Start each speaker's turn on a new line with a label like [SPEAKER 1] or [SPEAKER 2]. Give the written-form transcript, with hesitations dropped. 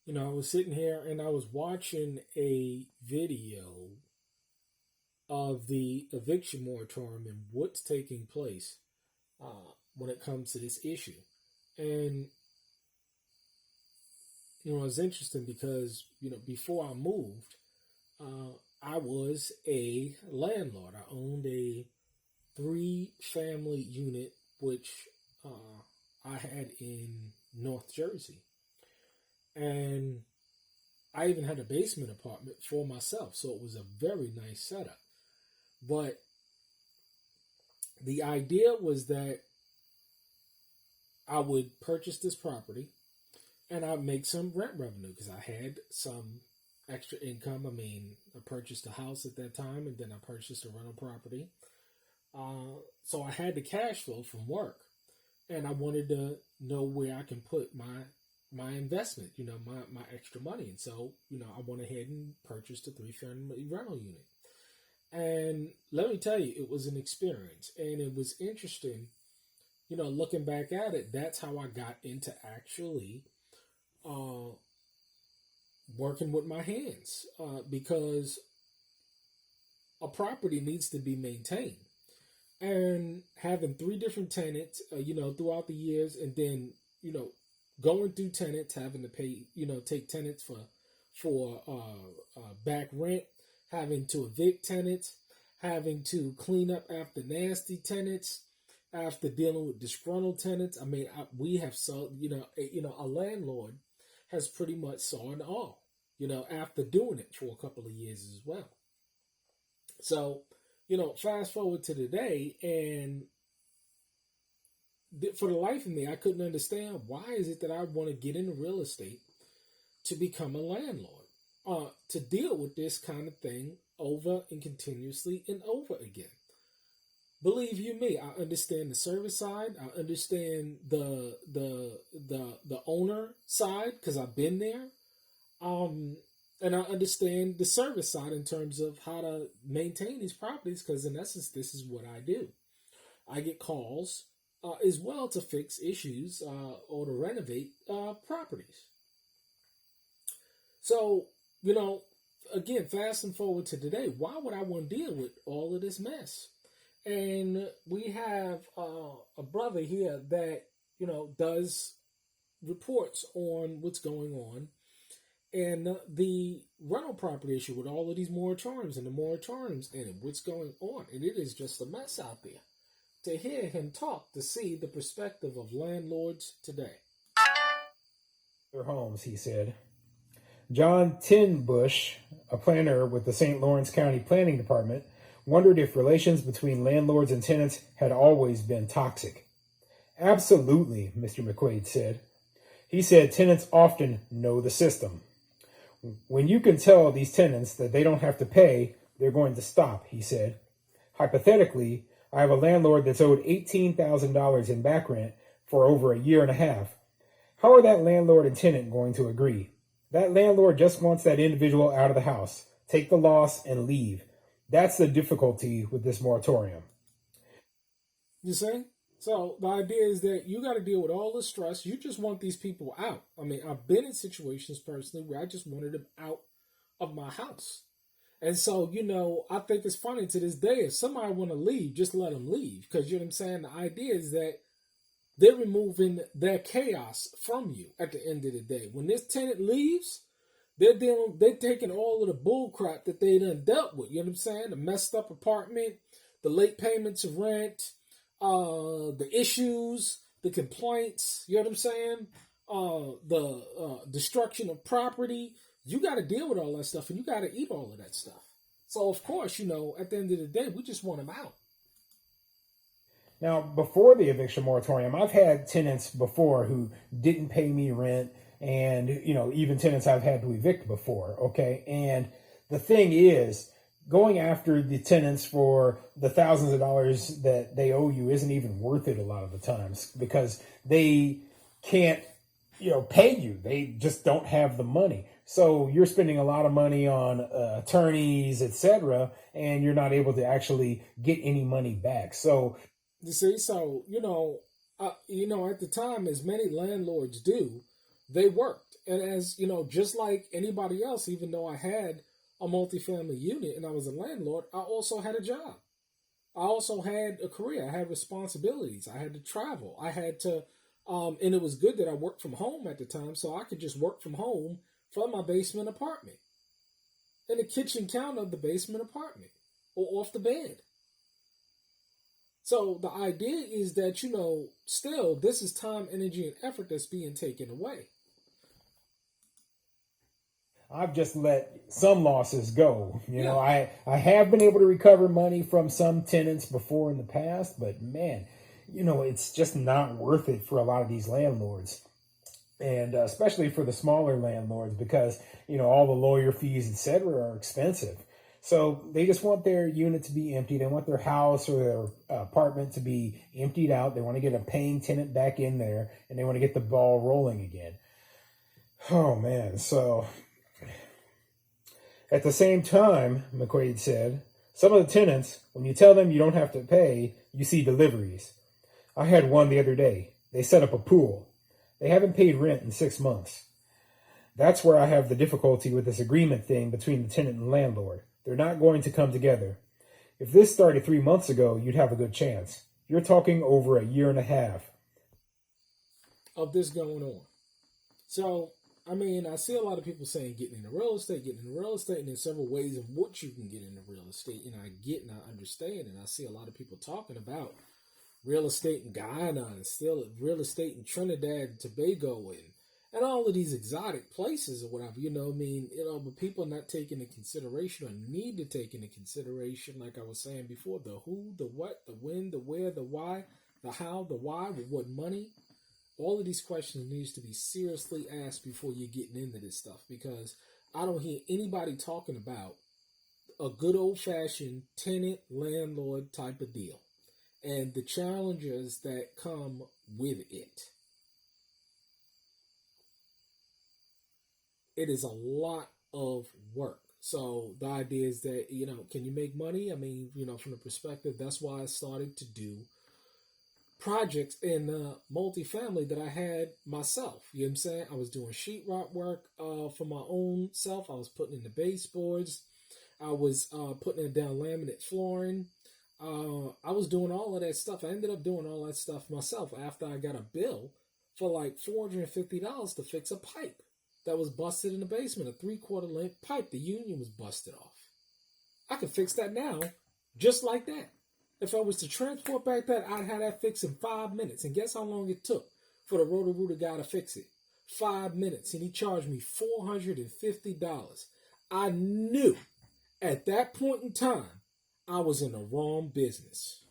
[SPEAKER 1] I was sitting here and I was watching a video of the eviction moratorium and what's taking place when it comes to this issue. And, it's interesting because, before I moved, I was a landlord. I owned a three-family unit, which I had in North Jersey. And I even had a basement apartment for myself, so it was a very nice setup. But the idea was that I would purchase this property and I'd make some rent revenue because I had some extra income. I mean, I purchased a house at that time and then I purchased a rental property. So I had the cash flow from work and I wanted to know where I can put my investment, my extra money. And so, I went ahead and purchased a three-family rental unit. And let me tell you, it was an experience. And it was interesting, looking back at it, that's how I got into actually working with my hands. Because a property needs to be maintained. And having three different tenants, throughout the years, and then, going through tenants, having to pay, take tenants for back rent, having to evict tenants, having to clean up after nasty tenants, after dealing with disgruntled tenants. I mean, we have saw, a landlord has pretty much saw it all, after doing it for a couple of years as well. So, fast forward to today, and for the life of me, I couldn't understand why is it that I want to get into real estate to become a landlord, to deal with this kind of thing over and continuously and over again. Believe you me, I understand the service side. I understand the owner side because I've been there, and I understand the service side in terms of how to maintain these properties because in essence, this is what I do. I get calls as well to fix issues or to renovate properties. So, again, fast and forward to today, why would I want to deal with all of this mess? And we have a brother here that, does reports on what's going on and the rental property issue with all of these moratoriums and the moratoriums and what's going on. And it is just a mess out there. To hear him talk, to see the perspective of landlords today.
[SPEAKER 2] Their homes, he said. John Tinbush, a planner with the St. Lawrence County Planning Department, wondered if relations between landlords and tenants had always been toxic. Absolutely, Mr. McQuaid said. He said tenants often know the system. When you can tell these tenants that they don't have to pay, they're going to stop, he said. Hypothetically, I have a landlord that's owed $18,000 in back rent for over a year and a half. How are that landlord and tenant going to agree? That landlord just wants that individual out of the house, take the loss, and leave. That's the difficulty with this moratorium.
[SPEAKER 1] You see? So the idea is that you got to deal with all the stress. You just want these people out. I mean, I've been in situations personally where I just wanted them out of my house. And so, I think it's funny to this day, if somebody want to leave, just let them leave. Because, you know what I'm saying? The idea is that they're removing their chaos from you at the end of the day. When this tenant leaves, they're taking all of the bull crap that they done dealt with. You know what I'm saying? The messed up apartment, the late payments of rent, the issues, the complaints, you know what I'm saying? The destruction of property. You got to deal with all that stuff and you got to eat all of that stuff. So, of course, at the end of the day, we just want them out.
[SPEAKER 2] Now, before the eviction moratorium, I've had tenants before who didn't pay me rent and, even tenants I've had to evict before, okay? And the thing is, going after the tenants for the thousands of dollars that they owe you isn't even worth it a lot of the times because they can't, pay you. They just don't have the money. So you're spending a lot of money on attorneys, etc., and you're not able to actually get any money back. So,
[SPEAKER 1] you see, at the time, as many landlords do, they worked And as you know, just like anybody else, even though I had a multifamily unit and I was a landlord, I also had a job. I also had a career. I had responsibilities. I had to travel. I had to, and it was good that I worked from home at the time, so I could just work from home from my basement apartment, in the kitchen counter of the basement apartment, or off the bed. So the idea is that, still, this is time, energy, and effort that's being taken away.
[SPEAKER 2] I've just let some losses go.
[SPEAKER 1] Yeah.
[SPEAKER 2] I have been able to recover money from some tenants before in the past, but man, it's just not worth it for a lot of these landlords. And especially for the smaller landlords, because, all the lawyer fees, etc., are expensive. So they just want their unit to be empty. They want their house or their apartment to be emptied out. They want to get a paying tenant back in there, and they want to get the ball rolling again. Oh, man. So at the same time, McQuaid said, some of the tenants, when you tell them you don't have to pay, you see deliveries. I had one the other day. They set up a pool. They haven't paid rent in 6 months. That's where I have the difficulty with this agreement thing between the tenant and landlord. They're not going to come together. If this started 3 months ago, you'd have a good chance. You're talking over a year and a half
[SPEAKER 1] of this going on. So, I see a lot of people saying getting into real estate, and there's several ways of what you can get into real estate. And I get and I understand, and I see a lot of people talking about real estate in Guyana and still real estate in Trinidad and Tobago and all of these exotic places or whatever, but people are not taking into consideration or need to take into consideration, like I was saying before, the who, the what, the when, the where, the why, the how, the why, with what money. All of these questions needs to be seriously asked before you're getting into this stuff, because I don't hear anybody talking about a good old-fashioned tenant-landlord type of deal and the challenges that come with it. It is a lot of work. So the idea is that, can you make money? From the perspective, that's why I started to do projects in multifamily that I had myself. You know what I'm saying? I was doing sheetrock work for my own self. I was putting in the baseboards. I was putting in down laminate flooring. I was doing all of that stuff. I ended up doing all that stuff myself after I got a bill for like $450 to fix a pipe that was busted in the basement, a 3/4 length pipe. The union was busted off. I could fix that now, just like that. If I was to transport back that, I'd have that fixed in 5 minutes. And guess how long it took for the Roto-Rooter guy to fix it? 5 minutes. And he charged me $450. I knew at that point in time I was in the wrong business.